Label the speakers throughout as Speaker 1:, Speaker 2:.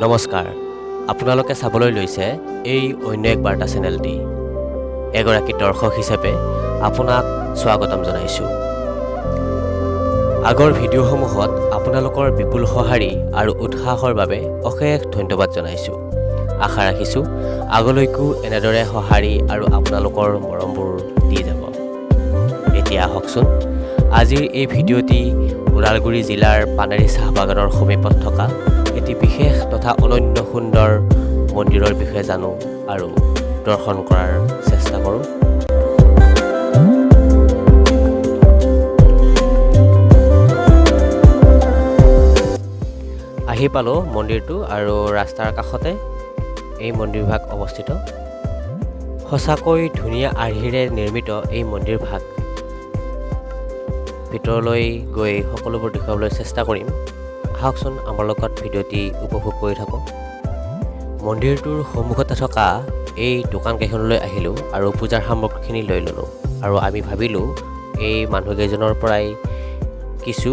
Speaker 1: নমস্কাৰ, আপোনালোকে চাবলৈ লৈছে এই অন্য এক বাৰ্তা চেনেলটি। এগৰাকী দৰ্শক হিচাপে আপোনাক স্বাগতম জনাইছোঁ। আগৰ ভিডিঅ'সমূহত আপোনালোকৰ বিপুল সঁহাৰি আৰু উৎসাহৰ বাবে অশেষ ধন্যবাদ জনাইছোঁ। আশা ৰাখিছোঁ আগলৈকো এনেদৰে সঁহাৰি আৰু আপোনালোকৰ মৰমবোৰ দি যাব। এতিয়া আহকচোন, আজিৰ এই ভিডিঅ'টি ওদালগুৰি জিলাৰ পানেৰী চাহ বাগানৰ সমীপত থকা এটি বিশেষ তথা অনন্য সুন্দৰ মন্দিৰৰ বিষয়ে জানো আৰু দৰ্শন কৰাৰ চেষ্টা কৰোঁ। আহি পালোঁ মন্দিৰটো, আৰু ৰাস্তাৰ কাষতে এই মন্দিৰভাগ অৱস্থিত। সঁচাকৈ ধুনীয়া আৰ্হিৰে নিৰ্মিত এই মন্দিৰভাগ। ভিতৰলৈ গৈ সকলোবোৰ দেখুৱাবলৈ চেষ্টা কৰিম। আহকচোন আমাৰ লগত ভিডিঅ'টি উপভোগ কৰি থাকক। মন্দিৰটোৰ সন্মুখতে থকা এই দোকানকেইখনলৈ আহিলোঁ আৰু পূজাৰ সামগ্ৰীখিনি লৈ ল'লোঁ। আৰু আমি ভাবিলোঁ এই মানুহকেইজনৰ পৰাই কিছু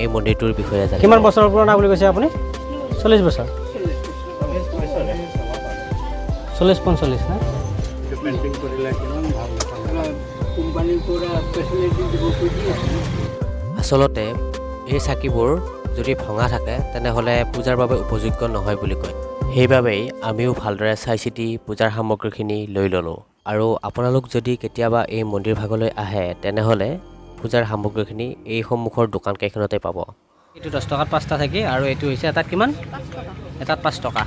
Speaker 1: এই মন্দিৰটোৰ বিষয়ে জানিম।
Speaker 2: কিমান বছৰ পুৰণা বুলি কৈছে আপুনি? 40 বছৰ, 40-45 না?
Speaker 1: আচলতে এই চাকিবোৰ যদি ভঙা থাকে তেনেহ'লে পূজাৰ বাবে উপযোগ্য নহয় বুলি কয়। সেইবাবেই আমিও ভালদৰে চাই চিতি পূজাৰ সামগ্ৰীখিনি লৈ ল'লোঁ। আৰু আপোনালোক যদি কেতিয়াবা এই মন্দিৰ ভাগলৈ আহে তেনেহ'লে পূজাৰ সামগ্ৰীখিনি এই সন্মুখৰ দোকানকেইখনতে পাব।
Speaker 2: এইটো 10 টকাত 5টা থাকি, আৰু এইটো হৈছে এটাত কিমান? এটাত 5 টকা।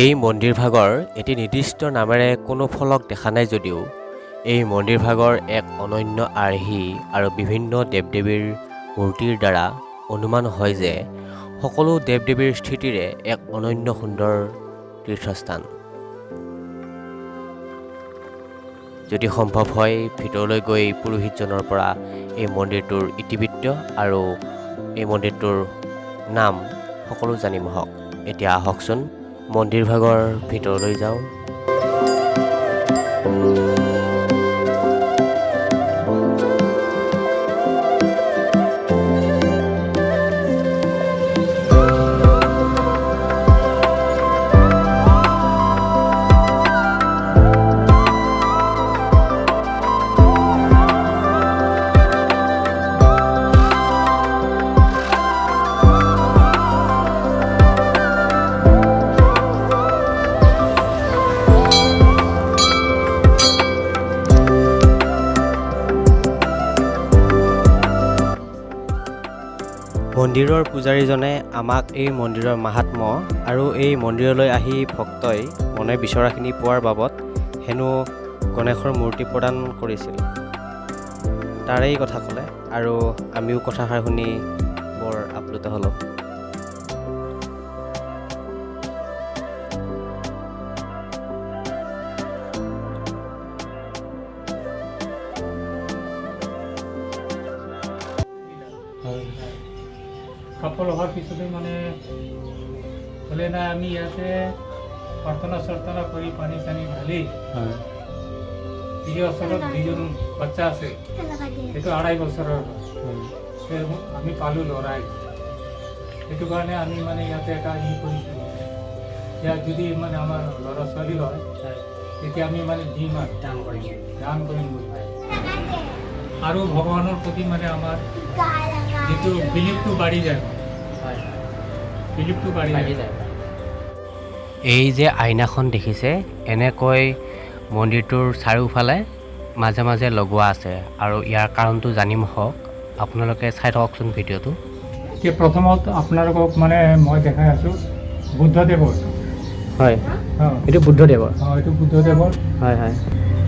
Speaker 1: এই মন্দিৰ ভাগৰ এটি নিৰ্দিষ্ট নামেৰে কোনো ফলক দেখা নাই যদিও এই মন্দিৰ ভাগৰ এক অনন্য আৰ্হি আৰু বিভিন্ন দেৱ দেৱীৰ মূৰ্তিৰ দ্বাৰা অনুমান হয় যে সকলো দেৱ দেৱীৰ স্থিতিৰে এক অনন্য সুন্দৰ তীৰ্থস্থান। যদি সম্ভৱ হয় ভিতৰলৈ গৈ পুৰোহিতজনৰ পৰা এই মন্দিৰটোৰ ইতিবৃত্ত আৰু এই মন্দিৰটোৰ নাম সকলো জানিম আহক। এতিয়া আহকচোন মন্দিৰ ভাগৰ ভিতৰলৈ যাওঁ। মন্দিৰৰ পূজাৰীজনে আমাক এই মন্দিৰৰ মাহাত্ম্য আৰু এই মন্দিৰলৈ আহি ভক্তই মনে বিচৰাখিনি পোৱাৰ বাবদ হেনো গণেশৰ মূৰ্তি প্ৰদান কৰিছিল। তাৰেই কথা ক'লে আৰু আমিও কথাষাৰ শুনি বৰ আপ্লুত হ'লোঁ।
Speaker 3: সফল হোৱাৰ পিছতে মানে হ'লে নাই, আমি ইয়াতে প্ৰাৰ্থনা চাৰ্থনা কৰি পানী চানী ঢালি এই ওচৰত যিজন বাচ্চা আছে সেইটো 2.5 বছৰৰ আমি পালোঁ ল'ৰাই। সেইটো কাৰণে আমি মানে ইয়াতে এটা কৰিছোঁ, ইয়াত যদি মানে আমাৰ ল'ৰা ছোৱালী হয় তেতিয়া আমি মানে দিম আৰু দান কৰিম বুলি। আৰু ভগৱানৰ প্ৰতি মানে আমাৰ যিটো বিলিপটো বাঢ়ি যায়, বিলিপটো বাঢ়ি যায়।
Speaker 1: এই যে আইনাখন দেখিছে, এনেকৈ মন্দিৰটোৰ চাৰিওফালে মাজে মাজে লগোৱা আছে, আৰু ইয়াৰ কাৰণটো জানিম হওক। আপোনালোকে চাই থাককচোন ভিডিঅ'টো।
Speaker 3: এতিয়া প্ৰথমত আপোনালোকক মানে মই দেখাই আছোঁ বুদ্ধদেৱৰ।
Speaker 2: হয়,
Speaker 3: অঁ
Speaker 2: এইটো বুদ্ধদেৱৰ।
Speaker 3: অঁ এইটো বুদ্ধদেৱৰ।
Speaker 2: হয় হয়,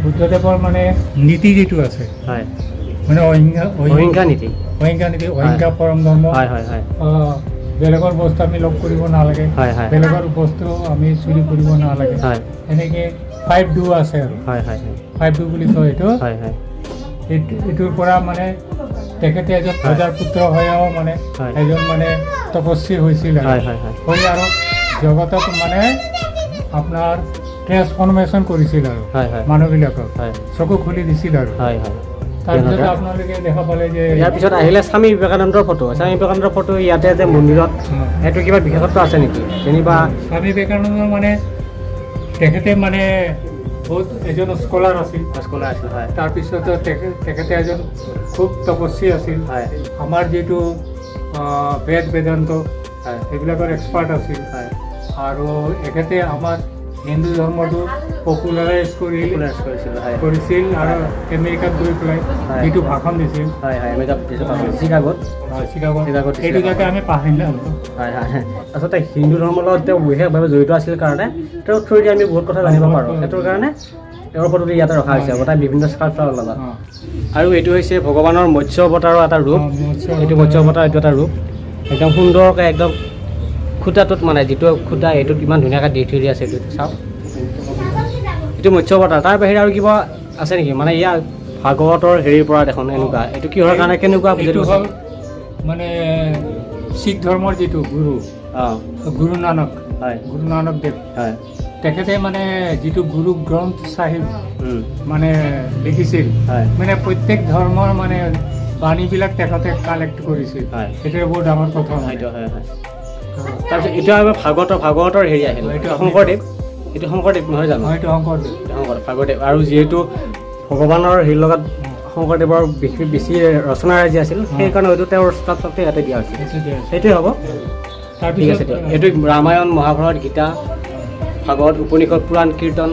Speaker 3: বুদ্ধদেৱৰ মানে নীতি যিটো আছে,
Speaker 2: হয়
Speaker 3: মানে
Speaker 2: অহিংসা নীতি।
Speaker 3: অহিংসা পৰম ধৰ্ম।
Speaker 2: হয় হয় হয়,
Speaker 3: বেলেগৰ বস্তু আমি লগ কৰিব নালাগে,
Speaker 2: হয় হয়,
Speaker 3: বেলেগৰ বস্তু আমি চুৰি কৰিব নালাগে।
Speaker 2: হয়
Speaker 3: এনেকৈ 5 do আছে আৰু
Speaker 2: হয় হয়,
Speaker 3: 5 do বুলি কয় এইটো।
Speaker 2: হয় হয়,
Speaker 3: এইটোৰ পৰা মানে তেখেতে এজন ৰজাৰ পুত্ৰ হৈও মানে
Speaker 2: হয়।
Speaker 3: এজন মানে তপস্বী হৈছিল
Speaker 2: হয় হয় হয়,
Speaker 3: হৈ আৰু জগতক মানে আপোনাৰ ট্ৰেন্সফৰ্মেশ্যন কৰিছিল আৰু
Speaker 2: হয় হয়,
Speaker 3: মানুহবিলাকক
Speaker 2: হয়
Speaker 3: চকু খুলি দিছিল আৰু।
Speaker 2: হয় হয়,
Speaker 3: তাৰপিছত আপোনালোকে দেখা পালে যে
Speaker 2: ইয়াৰ পিছত আহিলে স্বামী বিবেকানন্দৰ ফটো ইয়াতে যে মন্দিৰত সেইটো কিবা বিশেষত্ব আছে নেকি যেনিবা
Speaker 3: স্বামী বিবেকানন্দ মানে তেখেতে মানে বহুত এজন স্কলাৰ আছিল
Speaker 2: স্কলাৰ আছিল হয়
Speaker 3: তাৰপিছত তেখেতে এজন খুব তপস্বী আছিল
Speaker 2: হয়
Speaker 3: আমাৰ যিটো বেদ বেদান্ত
Speaker 2: হয়
Speaker 3: সেইবিলাকৰ এক্সপাৰ্ট আছিল
Speaker 2: হয়
Speaker 3: আৰু এখেতে আমাৰ হিন্দু ধৰ্মটো পপুলাৰাইজ
Speaker 2: কৰিছিল হয়
Speaker 3: কৰিছিল আৰু আমেৰিকাত গৈ পেলাই
Speaker 2: হয়।
Speaker 3: যিটো ভাষণ দিছিল
Speaker 2: হয় হয় আমি চিকাগোত
Speaker 3: চিকাগোত সেইটো যাতে আমি পাহৰিলাম
Speaker 2: হয় হয় আচলতে হিন্দু ধৰ্মৰ লগত তেওঁ বিশেষভাৱে জড়িত আছিল কাৰণে তেওঁৰ থ্ৰুদি আমি বহুত কথা জানিব পাৰোঁ সেইটোৰ কাৰণে তেওঁৰ ফটোটো ইয়াতে ৰখা হৈছে গোটেই বিভিন্ন স্কাল্পচাৰৰ লগত আৰু এইটো হৈছে ভগৱানৰ মৎস্য অৱতাৰৰ এটা ৰূপ এইটো মৎস্য অৱতাৰ এইটো এটা ৰূপ একদম সুন্দৰকৈ একদম খুটাটোত মানে যিটো খুটা এইটোত ইমান ধুনীয়াকৈ দি থৈ আছে এইটো চাওক এইটো মৎস্য অৱতাৰ তাৰ বাহিৰে আৰু কিবা আছে নেকি মানে ইয়াৰ ভাগৱতৰ হেৰিৰ পৰা দেখোন এনেকুৱা এইটো কিহৰ কাৰণে কেনেকুৱা
Speaker 3: এইটো হ'ল মানে শিখ ধৰ্মৰ যিটো
Speaker 2: অঁ
Speaker 3: গুৰু নানক
Speaker 2: হয়
Speaker 3: গুৰু নানক দেৱ
Speaker 2: হয়
Speaker 3: তেখেতে মানে যিটো গুৰু গ্ৰন্থ চাহিব মানে লিখিছিল
Speaker 2: হয়
Speaker 3: মানে প্ৰত্যেক ধৰ্মৰ মানে বাণীবিলাক তেখেতে কালেক্ট কৰিছিল
Speaker 2: হয়
Speaker 3: সেইটোৱে বহুত ডাঙৰ কথা
Speaker 2: সেইটো হয় হয় তাৰপিছত এতিয়া আমি ভাগৱতৰ হেৰি আহিল এইটো শংকৰদেৱ এইটো শংকৰদেৱ নহয় জানো
Speaker 3: হয়তো শংকৰদেৱ
Speaker 2: ভাগৱদেৱ আৰু যিহেতু ভগৱানৰ হেৰিৰ লগত শংকৰদেৱৰ বেছি ৰচনাৰাজি আছিল সেইকাৰণে হয়তো তেওঁৰ স্থাপত্যটো ইয়াতে দিয়া হৈছিল সেইটোৱে হ'ব ঠিক আছে
Speaker 3: তাৰপিছত
Speaker 2: এইটো ৰামায়ণ মহাভাৰত গীতা ভাগৱত উপনিষদ পুৰাণ কীৰ্তন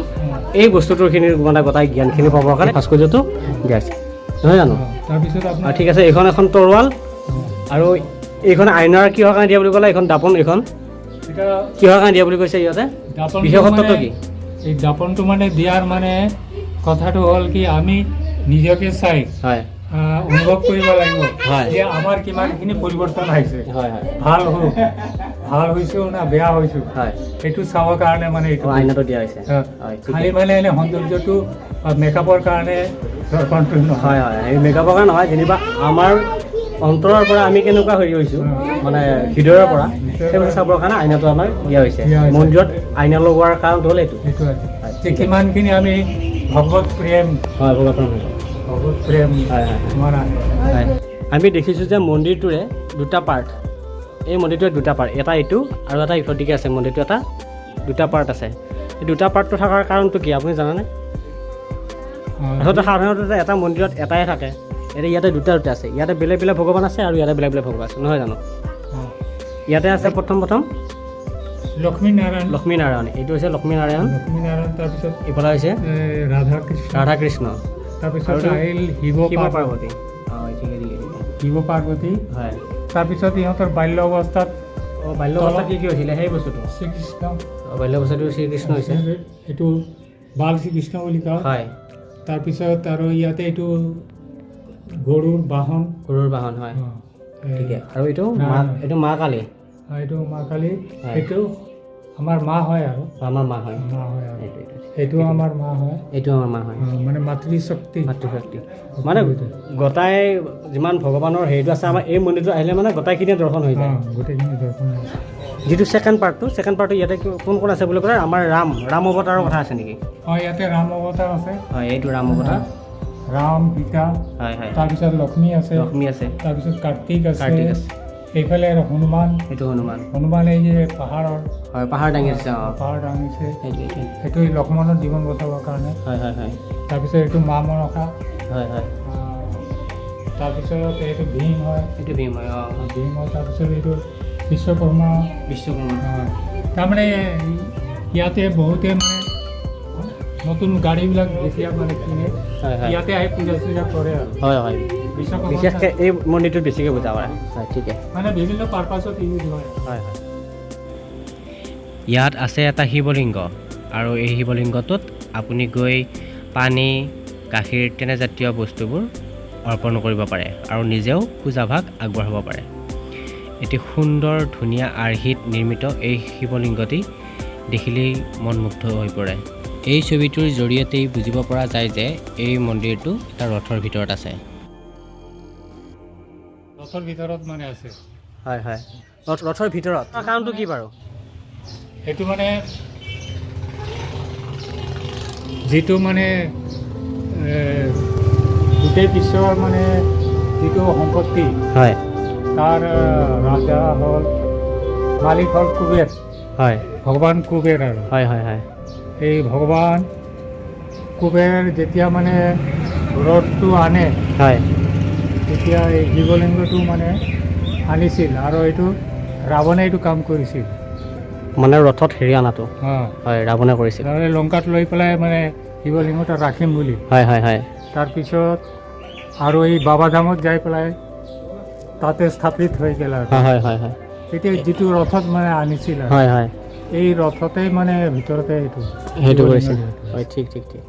Speaker 2: এই বস্তুটোৰখিনিৰ মানে গোটাই জ্ঞানখিনি পাবৰ কাৰণে ভাস্কৰ্যটো দিয়া হৈছে নহয় জানো
Speaker 3: তাৰপিছত আপোনাৰ
Speaker 2: ঠিক আছে এইখন এখন তৰোৱাল আৰু এইখন আইনাৰ কিহৰ কাৰণে দিয়া বুলি ক'লে এইখন দাপোন এইখন
Speaker 3: এটা
Speaker 2: কিহৰ কাৰণে দিয়া বুলি কৈছে ইয়াতে
Speaker 3: দাপনটো
Speaker 2: বিশেষত্বটো
Speaker 3: মানে
Speaker 2: কি
Speaker 3: এই দাপনটো মানে দিয়াৰ মানে কথাটো হ'ল কি আমি নিজকে চাই
Speaker 2: হয়
Speaker 3: অনুভৱ কৰিব লাগিব
Speaker 2: হয়।
Speaker 3: যে আমাৰ কিমানখিনি পৰিৱৰ্তন আহিছে
Speaker 2: হয় হয়
Speaker 3: ভাল হৈছোঁ না বেয়া হৈছোঁ
Speaker 2: হয়
Speaker 3: সেইটো চাবৰ কাৰণে মানে এইটো
Speaker 2: আইনাটো দিয়া হৈছে
Speaker 3: হয়।
Speaker 2: হয় ঠিক
Speaker 3: খালি মানে এনে সৌন্দৰ্যটো মেকআপৰ কাৰণে দৰ্পণটো নহয়
Speaker 2: হয় হয় এই মেকআপৰ কাৰণে নহয় যেনিবা আমাৰ অন্তৰৰ পৰা আমি কেনেকুৱা হেৰি হৈছোঁ মানে হৃদয়ৰ পৰা সেইবোৰ চাবৰ কাৰণে আইনাটো আমাৰ দিয়া হৈছে
Speaker 3: দিয়া হৈছে।
Speaker 2: মন্দিৰত আইনা লগোৱাৰ কাৰণটো হ'ল এইটো
Speaker 3: সেইটো আছে
Speaker 2: হয়,
Speaker 3: যে কিমানখিনি আমি ভগৱত প্ৰেম
Speaker 2: হয় ভগৱান
Speaker 3: ভগৱত প্ৰেম
Speaker 2: হয় হয়
Speaker 3: আমাৰ আছে।
Speaker 2: হয় আমি দেখিছোঁ যে মন্দিৰটোৰে দুটা পাৰ্ট এই মন্দিৰটোৰে দুটা পাৰ্ট এটা এইটো আৰু এটা ইফালে আছে মন্দিৰটো এটা দুটা পাৰ্ট আছে এই দুটা পাৰ্টটো থকাৰ কাৰণটো কি আপুনি জানেনে আচলতে সাধাৰণতে এটা মন্দিৰত এটাই থাকে এতিয়া ইয়াতে দুটা আছে ইয়াতে বেলেগ বেলেগ ভগৱান আছে আৰু ইয়াতে বেলেগ বেলেগ ভগৱান আছে নহয় জানো ইয়াতে আছে প্ৰথম লক্ষ্মীনাৰায়ণ এইটো হৈছে লক্ষ্মীনাৰায়ণ
Speaker 3: তাৰপিছত
Speaker 2: ইফালে হৈছে ৰাধা কৃষ্ণ
Speaker 3: তাৰপিছত আহিল শিৱ
Speaker 2: পাৰ্বতী হয় ঠিক আছে
Speaker 3: শিৱ পাৰ্বতী
Speaker 2: হয়
Speaker 3: তাৰপিছত ইহঁতৰ বাল্য অৱস্থাত
Speaker 2: অঁ বাল্য অৱস্থাত কি হৈছিলে সেই বস্তুটো
Speaker 3: শ্ৰীকৃষ্ণ
Speaker 2: বাল্য অৱস্থাটো শ্ৰীকৃষ্ণ হৈছে
Speaker 3: এইটো বাল শ্ৰীকৃষ্ণ বুলি কোৱা
Speaker 2: হয়
Speaker 3: তাৰপিছত আৰু ইয়াতে এইটো গৰুৰ বাহন
Speaker 2: হয় ঠিকে আৰু এইটো মা কালী
Speaker 3: এইটো মা কালী
Speaker 2: হয়।
Speaker 3: এইটো আমাৰ মা হয় আৰু
Speaker 2: আমাৰ মা হয়
Speaker 3: মা হয় আৰু
Speaker 2: এইটো
Speaker 3: এইটো আমাৰ মা হয়
Speaker 2: এইটো আমাৰ মা হয়
Speaker 3: মানে মাতৃশক্তি
Speaker 2: মাতৃশক্তি মানে গোটাই যিমান ভগৱানৰ হেৰিটো আছে আমাৰ এই মন্দিৰটো আহিলে মানে গোটাইখিনিয়ে দৰ্শন হৈ যায়
Speaker 3: গোটেইখিনি দৰ্শন হয়।
Speaker 2: যিটো ছেকেণ্ড পাৰ্টটো ইয়াতে কোন কোন আছে বুলি ক'লে আমাৰ ৰাম অৱতাৰৰ কথা আছে নেকি
Speaker 3: ইয়াতে ৰাম অৱতাৰ আছে
Speaker 2: হয় এইটো ৰাম অৱতাৰ
Speaker 3: ৰাম সীতা
Speaker 2: হয় হয়
Speaker 3: তাৰপিছত লক্ষ্মী আছে তাৰপিছত কাৰ্তিক আছে এইফালে আৰু হনুমান
Speaker 2: এইটো
Speaker 3: হনুমান এই যে পাহাৰৰ
Speaker 2: হয় পাহাৰ দাঙিছে
Speaker 3: পাহাৰ দাঙিছে
Speaker 2: সেইটোৱে
Speaker 3: সেইটো লক্ষ্মণৰ জীৱন বচাবৰ কাৰণে
Speaker 2: হয় হয় হয়
Speaker 3: তাৰপিছত এইটো মা মনসা
Speaker 2: হয় হয়
Speaker 3: তাৰপিছত এইটো ভীম হয়
Speaker 2: এইটো ভীম হয়
Speaker 3: ভীম হয় তাৰপিছত এইটো বিশ্বকৰ্মা হয় তাৰমানে ইয়াতে বহুতে মানে নতুন গাড়ীবিলাক যেতিয়া মানে কিনে ইয়াতে আহি পূজা চূজা কৰে আৰু
Speaker 2: হয় হয় বিশেষকৈ এই মন্দিৰটোত বেছিকৈ পূজা কৰে হয় ঠিকে
Speaker 3: মানে বিভিন্ন পাৰ্পাছত ইউজ হয়
Speaker 2: হয় হয় ইয়াত আছে এটা শিৱলিংগ আৰু এই শিৱলিংগটোত আপুনি গৈ পানী গাখীৰ তেনেজাতীয় বস্তুবোৰ অৰ্পণ কৰিব পাৰে আৰু নিজেও পূজাভাগ আগবঢ়াব পাৰে এটি সুন্দৰ ধুনীয়া আৰ্হিত নিৰ্মিত এই শিৱলিংগটি দেখিলেই মনমুগ্ধ হৈ পৰে এই ছবিটোৰ জৰিয়তেই বুজিব পৰা যায় যে এই মন্দিৰটো এটা ৰথৰ ভিতৰত আছে
Speaker 3: ৰথৰ ভিতৰত মানে আছে
Speaker 2: হয় হয় ৰথৰ ভিতৰত কাৰণটো কি বাৰু
Speaker 3: সেইটো মানে যিটো মানে গোটেই বিশ্বৰ মানে যিটো সম্পত্তি
Speaker 2: হয়
Speaker 3: তাৰ ৰাজা হ'ল মালিক হ'ল কুবেৰ,
Speaker 2: হয়
Speaker 3: ভগৱান কুবেৰ। আৰু
Speaker 2: হয় হয় হয়
Speaker 3: এই ভগৱান কুবেৰ যেতিয়া মানে ৰথটো আনে
Speaker 2: হয়
Speaker 3: তেতিয়া এই শিৱলিংগটো মানে আনিছিল আৰু এইটো ৰাৱণে এইটো কাম কৰিছিল।
Speaker 2: মানে ৰথত হেৰি অনাটো
Speaker 3: অঁ,
Speaker 2: হয় ৰাৱণে কৰিছিল।
Speaker 3: তাৰমানে লংকাত লৈ পেলাই মানে শিৱলিংগটা ৰাখিম বুলি।
Speaker 2: হয় হয় হয়
Speaker 3: তাৰপিছত আৰু এই বাবাধামত যাই পেলাই তাতে স্থাপিত হৈ গ'ল। আৰু
Speaker 2: হয় হয় হয়
Speaker 3: তেতিয়া যিটো ৰথত মানে আনিছিল আৰু
Speaker 2: হয় হয়
Speaker 3: এই ৰথতেই মানে ভিতৰতে এইটো
Speaker 2: সেইটো কৰিছিল।
Speaker 3: শিৱলিংগটো।
Speaker 2: হয় ঠিক ঠিক ঠিক।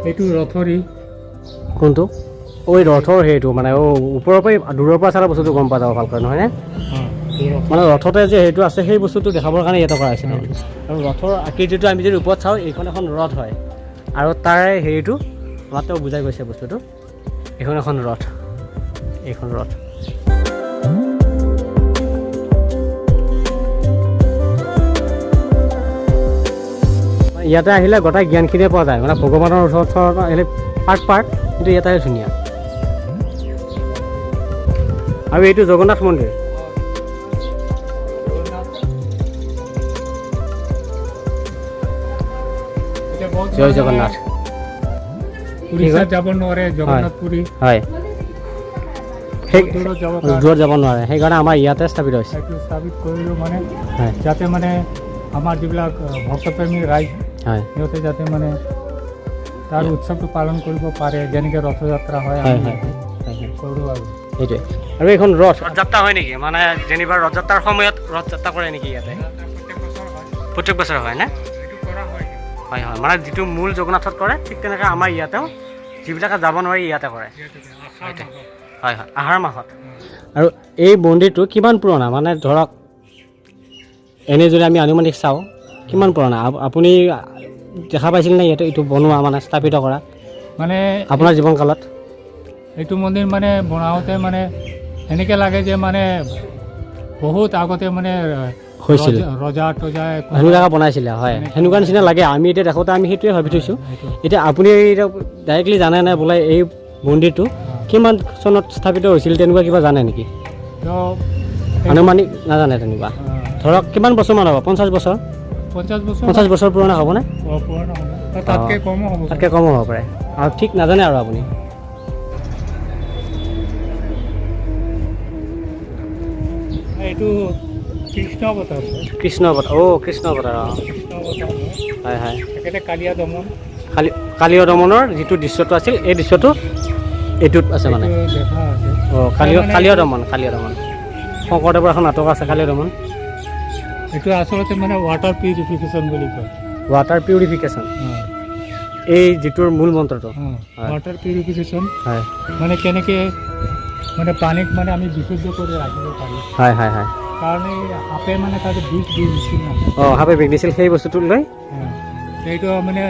Speaker 3: এইটো ৰথৰি
Speaker 2: কোনটো ঐ ৰথৰ সেইটো মানে ওপৰৰ পৰা দূৰৰ পৰা চালে বস্তুটো গম পোৱা যাব ভালকৈ নহয়নে? মানে ৰথতে যে সেইটো আছে সেই বস্তুটো দেখাবৰ কাৰণে ইয়াতে কৰা হৈছে তাৰমানে। আৰু ৰথৰ আকৃতিটো আমি যদি ওপৰত চাওঁ এইখন এখন ৰথ হয় আৰু তাৰে হেৰিটো মাত্ৰ বুজাই গৈছে বস্তুটো। এইখন এখন ৰথ, এইখন ৰথ। ইয়াতে আহিলে গোটেই জ্ঞানখিনিয়ে পোৱা যায়, মানে ভগৱানৰ ওচৰত আহিলে পাৰ্ট পাৰ্ট, কিন্তু ইয়াতে ধুনীয়া। আৰু এইটো জগন্নাথ মন্দিৰ। জয় জগন্নাথ।
Speaker 3: উৰিষ্যাত যাব নোৱাৰে, জগন্নাথ পুৰী
Speaker 2: হয় সেই
Speaker 3: দূৰত যাব
Speaker 2: দূৰত যাব নোৱাৰে, সেইকাৰণে আমাৰ ইয়াতে স্থাপিত হৈছে।
Speaker 3: সেইটো স্থাপিত কৰিলোঁ মানে
Speaker 2: হয়
Speaker 3: যাতে মানে আমাৰ যিবিলাক ভক্তপ্ৰেমী ৰাইজ
Speaker 2: হয়
Speaker 3: সিহঁতে যাতে মানে তাৰ উৎসৱটো পালন কৰিব পাৰে, যেনেকৈ ৰথযাত্ৰা হয়
Speaker 2: হয়
Speaker 3: আমি
Speaker 2: হয় হয়
Speaker 3: কৰোঁ। আৰু
Speaker 2: সেইটোৱে। আৰু এইখন ৰথযাত্ৰা হয় নেকি? মানে যেনিবা ৰথযাত্ৰাৰ সময়ত ৰথযাত্ৰা কৰে নেকি ইয়াতে? প্ৰত্যেক বছৰ হয় নে? হয় হয়, মানে যিটো মূল জগন্নাথত কৰে ঠিক তেনেকৈ আমাৰ ইয়াতেও যিবিলাকে যাব নোৱাৰি ইয়াতে কৰে। হয় হয়, আহাৰ মাহত। আৰু এই মন্দিৰটো কিমান পুৰণা? মানে ধৰক এনেই যদি আমি আনুমানিক চাওঁ কিমান পুৰণা? আপুনি দেখা পাইছিল নে ইয়াতে এইটো বনোৱা মানে স্থাপিত কৰা
Speaker 3: মানে
Speaker 2: আপোনাৰ জীৱনকালত?
Speaker 3: এইটো মন্দিৰ মানে বনাওঁতে মানে এনেকৈ লাগে যে মানে বহুত আগতে মানে
Speaker 2: হৈছিল,
Speaker 3: ৰজা তজাই
Speaker 2: সেনেকুৱাকৈ বনাইছিলে। হয় সেনেকুৱা নিচিনা লাগে, আমি এতিয়া দেখোঁতে আমি সেইটোৱে ভাবি থৈছোঁ। এতিয়া আপুনি ডাইৰেক্টলি জানে নাই বোলে এই মন্দিৰটো কিমান চনত স্থাপিত হৈছিল, তেনেকুৱা কিবা জানে নেকি? আনুমানিক নাজানে তেনেকুৱা? ধৰক কিমান বছৰমান হ'ব? 50 বছৰ? 50 বছৰ পুৰণা হ'বনে?
Speaker 3: পুৰণা হ'ব, তাতকৈ কমো হ'ব,
Speaker 2: তাতকৈ কমো হ'ব পাৰে। আৰু ঠিক নাজানে আৰু আপুনি?
Speaker 3: এইটো কৃষ্ণ অৱতাৰ।
Speaker 2: কৃষ্ণ অৱতাৰ। কৃষ্ণ অৱতাৰ।
Speaker 3: কৃষ্ণ অৱতাৰ
Speaker 2: হয় হয়।
Speaker 3: তেখেতে কালিয়া দমন
Speaker 2: কালীয় দমনৰ যিটো দৃশ্যটো আছিল এই দৃশ্যটো এইটোত আছে মানে।
Speaker 3: দেখা আছে।
Speaker 2: কালীয় দমন। শংকৰদেৱৰ এখন নাটক আছে কালীয় দমন।
Speaker 3: এইটো আচলতে মানে ৱাটাৰ পিউৰিফিকেশ্যন বুলি কয়।
Speaker 2: ৱাটাৰ পিউৰিফিকেশ্যন এই যিটোৰ মূল মন্ত্ৰটো।
Speaker 3: ৱাটাৰ পিউৰিফিকেশ্যন
Speaker 2: হয়
Speaker 3: মানে কেনেকৈ মানে পানীক মানে আমি বিশুদ্ধ কৰি ৰাখিব পাৰোঁ।
Speaker 2: হয় হয় হয়।
Speaker 3: কাৰণে সাপে মানে তাতে বিষ দিছিল না।
Speaker 2: সাপে বিষ দিছিল, সেই বস্তুটো লৈ
Speaker 3: এইটো মানে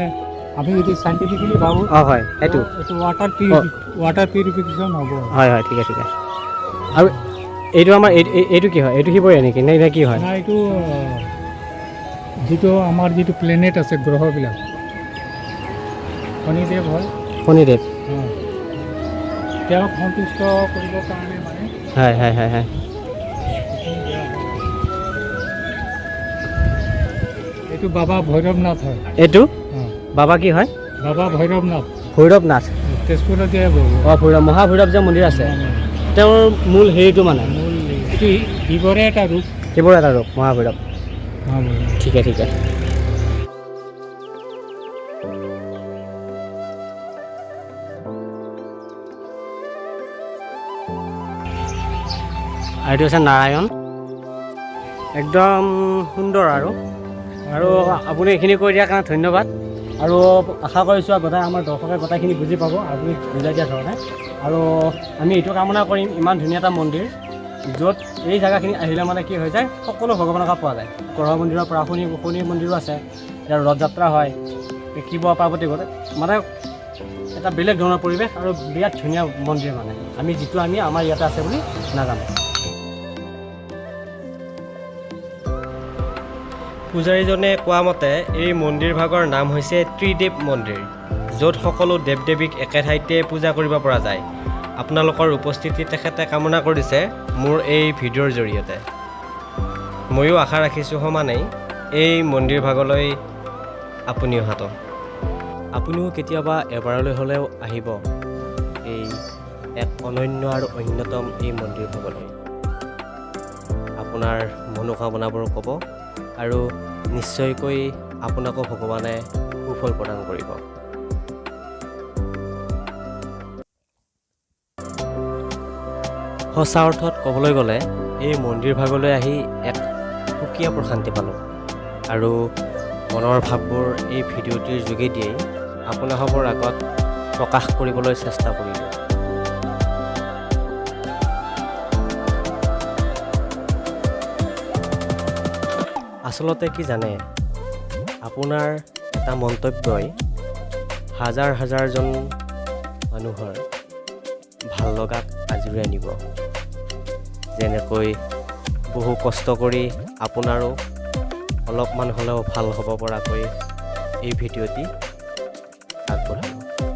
Speaker 3: আমি যদি চাইণ্টিফিকেলি ভাবোঁ
Speaker 2: হয় সেইটো
Speaker 3: এইটো ৱাটাৰ পিউৰিফিকেশ্যন হ'ব।
Speaker 2: হয় হয় ঠিক আছে। আৰু এইটো আমাৰ এইটো কি হয়? এইটো শিৱৰে নেকি নে কি হয়?
Speaker 3: না, এইটো যিটো আমাৰ যিটো প্লেনেট আছে গ্ৰহবিলাক, শনিদেৱ হয়। শনিদেৱ তেওঁক সন্তুষ্ট কৰিবৰ কাৰণে মানে
Speaker 2: হয় হয় হয় হয়।
Speaker 3: এইটো বাবা ভৈৰৱনাথ হয়।
Speaker 2: এইটো বাবা কি হয়?
Speaker 3: বাবা ভৈৰৱনাথ।
Speaker 2: ভৈৰৱনাথ
Speaker 3: তেজপুৰত যে
Speaker 2: মহাভৈৰৱ যে মন্দিৰ আছে তেওঁৰ মূল হেৰিটো মানে
Speaker 3: এইটো শিৱৰে এটা ৰূপ।
Speaker 2: শিৱৰ এটা ৰূপ মহাভৈৰৱ। ঠিকে ঠিকে। আৰু এইটো হৈছে নাৰায়ণ। একদম সুন্দৰ। আৰু আপুনি এইখিনি কৈ দিয়াৰ কাৰণে ধন্যবাদ। আৰু আশা কৰিছোঁ গোটেই আমাৰ দৰ্শকে গোটেইখিনি বুজি পাব আপুনি বুজাই দিয়া ধৰণে। আৰু আমি এইটো কামনা কৰিম, ইমান ধুনীয়া এটা মন্দিৰ য'ত এই জেগাখিনি আহিলে মানে কি হৈ যায়, সকলো ভগৱানকে পোৱা যায়। গ্ৰহ মন্দিৰৰ পৰা শনি মন্দিৰো আছে, ইয়াৰ ৰথযাত্ৰা হয়, শিৱ পাৰ্বতী মানে এটা বেলেগ ধৰণৰ পৰিৱেশ আৰু বিৰাট ধুনীয়া মন্দিৰ মানে যিটো আমাৰ ইয়াতে আছে বুলি নাজানো।
Speaker 4: পূজাৰীজনে কোৱা মতে এই মন্দিৰভাগৰ নাম হৈছে ত্ৰিদেৱ মন্দিৰ, য'ত সকলো দেৱ দেৱীক একে ঠাইতে পূজা কৰিব পৰা যায়। আপোনালোকৰ উপস্থিতি তেখেতে কামনা কৰিছে মোৰ এই ভিডিঅ'ৰ জৰিয়তে। ময়ো আশা ৰাখিছোঁ সমানেই এই মন্দিৰভাগলৈ আপুনি অহাটো।
Speaker 1: আপুনিও কেতিয়াবা এবাৰলৈ হ'লেও আহিব এই এক অনন্য আৰু অন্যতম এই মন্দিৰভাগলৈ। আপোনাৰ মনোকামনাবোৰ ক'ব আৰু নিশ্চয়কৈ আপোনাকো ভগৱানে সুফল প্ৰদান কৰিব। সঁচা অৰ্থত ক'বলৈ গ'লে এই মন্দিৰভাগলৈ আহি এক সুকীয়া প্ৰশান্তি পালোঁ আৰু মনৰ ভাৱবোৰ এই ভিডিঅ'টিৰ যোগেদিয়েই আপোনাসৱৰ আগত প্ৰকাশ কৰিবলৈ চেষ্টা কৰিলোঁ। আচলতে কি জানে, আপোনাৰ এটা মন্তব্যই হাজাৰ হাজাৰজন মানুহৰ ভাল লগাক আজৰি আনিব। যেনেকৈ বহু কষ্ট কৰি আপোনাৰো অলপমান হ'লেও ভাল হ'ব পৰাকৈ এই ভিডিঅ'টি আগবঢ়ালোঁ।